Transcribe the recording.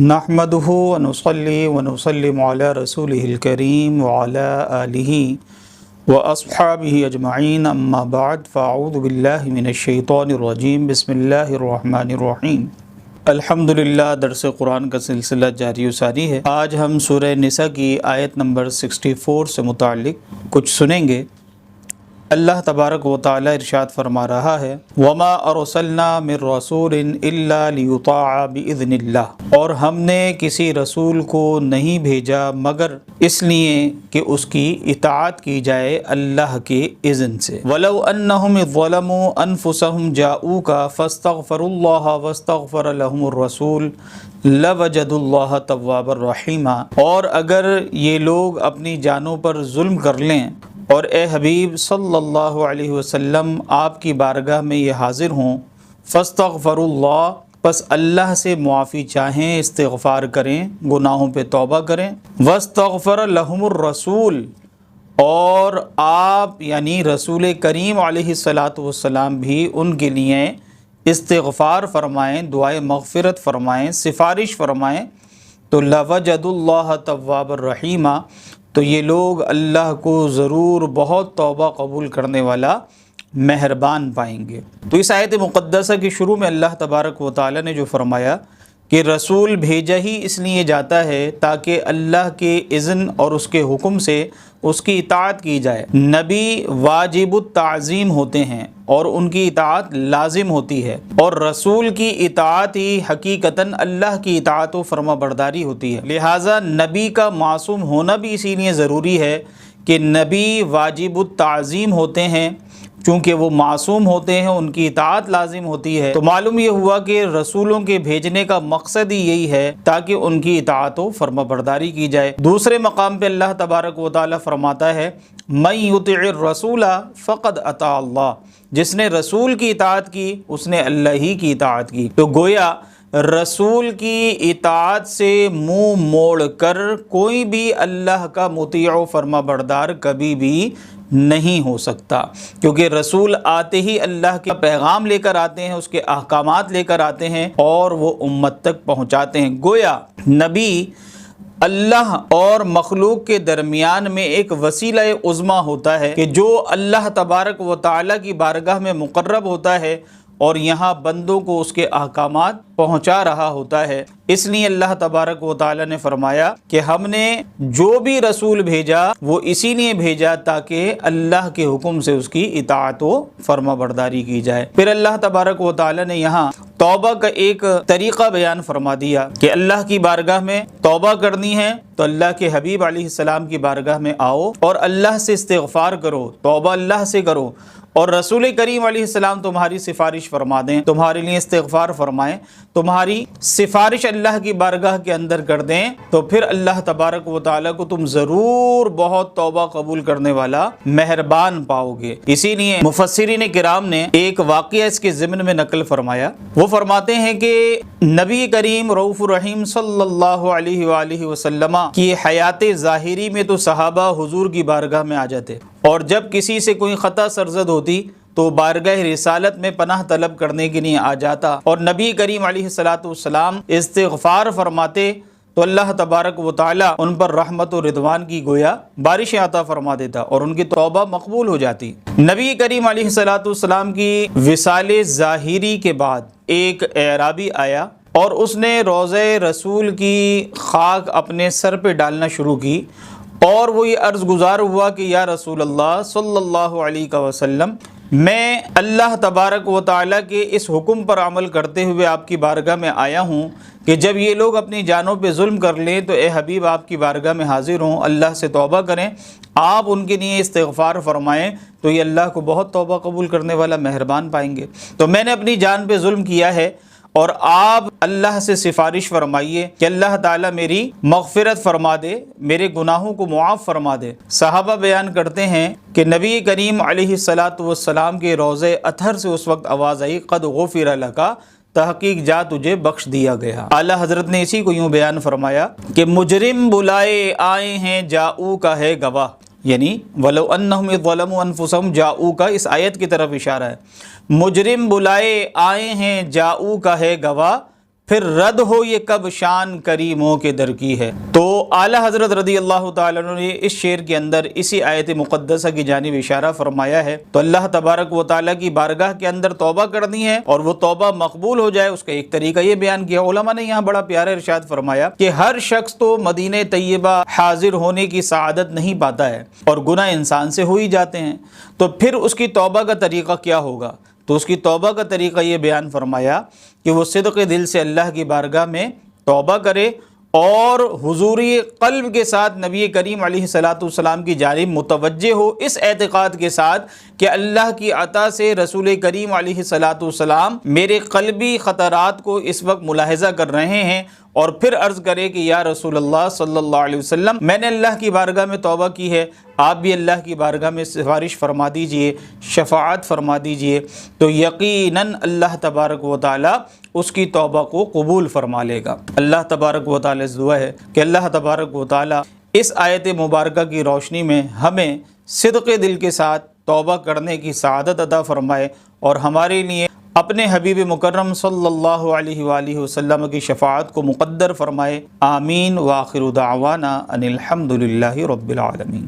नहमदुहु व नुसल्ली व नुसल्लिमु अला रसूलिहिल करीम व अला आलिहि व अस्हाबिहि अजमईन अम्मा बाद फ़अऊज़ु बिल्लाहि मिनश शैतानिर रजीम बिस्मिल्लाहिर रहमानिर रहीम। अल्हम्दुलिल्लाह, दर्स कुरान का सिलसिला जारी व सारी है। आज हम सूरह निसा की आयत नंबर 64 से मुताल्लिक कुछ सुनेंगे। अल्लाह तबारक व तआला इरशाद फरमा रहा है, वमा अरसलना मिर रसूलिन इल्ला लियुताअ बिइज़्निल्लाह, और हमने किसी रसूल को नहीं भेजा मगर इसलिए कि उसकी इताअत की जाए अल्लाह के इज़्न से। वलौ अन्नहुम ज़लमू अनफुसहुम जाऊका फस्तगफरुल्लाह वस्तगफर लहुमुर रसूल लवजदुल्लाह तव्वाबर रहीमा, और अगर ये लोग अपनी जानों पर जुल्म कर लें और ए हबीब सल्लल्लाहु अलैहि वसल्लम आपकी बारगाह में ये हाज़िर हों, फस्तगफरुल्लाह, बस अल्लाह से मुआफ़ी चाहें, इस्तिग़फ़ार करें, गुनाहों पे तौबा करें, वस्तगफर लहुमुर रसूल, और आप यानी रसूल करीम अलैहिस्सलातु वस्सलाम भी उनके लिए इस्तिग़फ़ार फरमाएँ, दुआए मग़फ़िरत फरमाएँ, सिफ़ारिश फरमाएँ, तो लवजदुल्लाह तव्वाबर रहीमा, तो ये लोग अल्लाह को ज़रूर बहुत तौबा कबूल करने वाला मेहरबान पाएंगे। तो इस आयत मुक़द्दसा के शुरू में अल्लाह तबारक व तआला ने जो फरमाया कि रसूल भेजा ही इसलिए जाता है ताकि अल्लाह के इज़्न और उसके हुक्म से उसकी इताअत की जाए। नबी वाजिबुत ताज़ीम होते हैं और उनकी इताअत लाजिम होती है, और रसूल की इताअत ही हकीकतन अल्लाह की इताअत व फरमाबरदारी होती है। लिहाजा नबी का मासूम होना भी इसीलिए ज़रूरी है कि नबी वाजिबुत ताज़ीम होते हैं, चूँकि वो मासूम होते हैं, उनकी इताअत लाजिम होती है। तो मालूम ये हुआ कि रसूलों के भेजने का मकसद ही यही है ताकि उनकी इताअत व फरमाबरदारी की जाए। दूसरे मकाम पे अल्लाह तबारक व तआला फरमाता है, मन युतिइर रसूला फ़क़द अता अल्लाह, जिसने रसूल की इताअत की उसने अल्लाह ही की इताअत की। तो गोया रसूल की इताअत से मुँह मोड़ कर कोई भी अल्लाह का मुतीअ व फरमाबरदार कभी भी नहीं हो सकता, क्योंकि रसूल आते ही अल्लाह के पैगाम लेकर आते हैं, उसके अहकामात लेकर आते हैं और वो उम्मत तक पहुंचाते हैं। गोया नबी अल्लाह और मखलूक के दरमियान में एक वसीला उज़्मा होता है कि जो अल्लाह तबारक व तआला की बारगाह में मुक़र्रब होता है और यहाँ बंदों को उसके अहकामात पहुँचा रहा होता है। इसलिए अल्लाह तबारक व तआला ने फरमाया कि हमने जो भी रसूल भेजा वो इसीलिए भेजा ताकि अल्लाह के हुक्म से उसकी इताअत व फरमाबरदारी की जाए। फिर अल्लाह तबारक व तआला ने यहाँ तौबा का एक तरीक़ा बयान फरमा दिया कि अल्लाह की बारगाह में तौबा करनी है तो अल्लाह के हबीब अलैहिस्सलाम की बारगाह में आओ और अल्लाह से इस्तिग़फ़ार करो, तौबा अल्लाह से करो, और रसूल करीम अलैहिस्सलाम तुम्हारी सिफारिश फरमा दें, तुम्हारे लिए इस्तिग़फ़ार फरमाएं, तुम्हारी सिफारिश अल्लाह की बारगाह के अंदर कर दें, तो फिर अल्लाह तबारक व तआला को तुम ज़रूर बहुत तौबा कबूल करने वाला मेहरबान पाओगे। इसीलिए मुफस्सिरीन किराम ने एक वाक़या इसके ज़िम्न में नकल फरमाया। वो फरमाते हैं कि नबी करीम रऊफ़ुर रहीम सल्लल्लाहु अलैहि वसल्लम की हयात ज़ाहिरी में तो सहाबा हुजूर की बारगाह में आ जाते, और जब किसी से कोई ख़ता सरज़द होती तो बारगाह रिसालत में पनाह तलब करने के लिए आ जाता, और नबी करीम अलैहिस्सलातु वस्सलाम इस्तिग़फ़ार फरमाते तो अल्लाह तबारक व तआला उन पर रहमत और रिदवान की गोया बारिश अता फरमा देता और उनकी तौबा मकबूल हो जाती। नबी करीम अलैहिस्सलातु वस्सलाम की विसाले ज़ाहिरी के बाद एक एराबी आया और उसने रोज़े रसूल की खाक अपने सर पे डालना शुरू की, और वो ये अर्ज़ गुज़ार हुआ कि या रसूल अल्लाह सल्लल्लाहु अलैहि वसल्लम, मैं अल्लाह तबारक व तआला के इस हुक्म पर अमल करते हुए आपकी बारगाह में आया हूँ कि जब ये लोग अपनी जानों पे जुल्म कर लें तो ए हबीब आपकी बारगाह में हाजिर हों, अल्लाह से तौबा करें, आप उनके लिए इस्तिग़फ़ार फरमाएं, तो ये अल्लाह को बहुत तौबा कबूल करने वाला मेहरबान पाएंगे। तो मैंने अपनी जान पे जुल्म किया है और आप अल्लाह से सिफारिश फरमाइए कि अल्लाह ताला मेरी मग़फ़िरत फरमा दे, मेरे गुनाहों को मुआफ़ फरमा दे। सहाबा बयान करते हैं कि नबी करीम अलैहिस्सलातु वस्सलाम के रोज़े अतहर से उस वक्त आवाज़ आई, क़द गुफ़िर लका, तहक़ीक़ जा तुझे बख्श दिया गया। आला हज़रत ने इसी को यूँ बयान फरमाया कि मुजरिम बुलाए आए हैं जाऊ का है गवाह, यानी वलो अन्नहुम ज़लमू अनफुसहुम जाऊ का इस आयत की तरफ इशारा है। मुजरिम बुलाए आए हैं जाऊ का है गवाह, پھر رد ہو یہ کب شان کریموں کے در کی ہے۔ تو اعلیٰ حضرت رضی اللہ تعالیٰ عنہ نے اس شعر کے اندر اسی آیت مقدسہ کی جانب اشارہ فرمایا ہے۔ تو اللہ تبارک و تعالیٰ کی بارگاہ کے اندر توبہ کرنی ہے اور وہ توبہ مقبول ہو جائے، اس کا ایک طریقہ یہ بیان کیا علماء نے یہاں بڑا پیارا ارشاد فرمایا کہ ہر شخص تو مدینہ طیبہ حاضر ہونے کی سعادت نہیں پاتا ہے اور گناہ انسان سے ہو ہی جاتے ہیں، تو پھر اس کی توبہ کا طریقہ کیا ہوگا؟ تو اس کی توبہ کا طریقہ یہ بیان فرمایا کہ وہ صدق دل سے اللہ کی بارگاہ میں توبہ کرے اور حضوری قلب کے ساتھ نبی کریم علیہ السلام کی جانب متوجہ ہو، اس اعتقاد کے ساتھ کہ اللہ کی عطا سے رسول کریم علیہ السلام میرے قلبی خطرات کو اس وقت ملاحظہ کر رہے ہیں، اور پھر عرض کرے کہ یا رسول اللہ صلی اللہ علیہ وسلم میں نے اللہ کی بارگاہ میں توبہ کی ہے، آپ بھی اللہ کی بارگاہ میں سفارش فرما دیجئے، شفاعت فرما دیجئے، تو یقیناً اللہ تبارک و تعالی اس کی توبہ کو قبول فرما لے گا۔ اللہ تبارک و تعالی سے دعا ہے کہ اللہ تبارک و تعالی اس آیت مبارکہ کی روشنی میں ہمیں صدق دل کے ساتھ توبہ کرنے کی سعادت عطا فرمائے اور ہمارے لیے اپنے حبیب مکرم صلی اللہ علیہ وآلہ وسلم کی شفاعت کو مقدر فرمائے۔ آمین۔ وآخر دعوانا ان الحمد للہ رب العالمین۔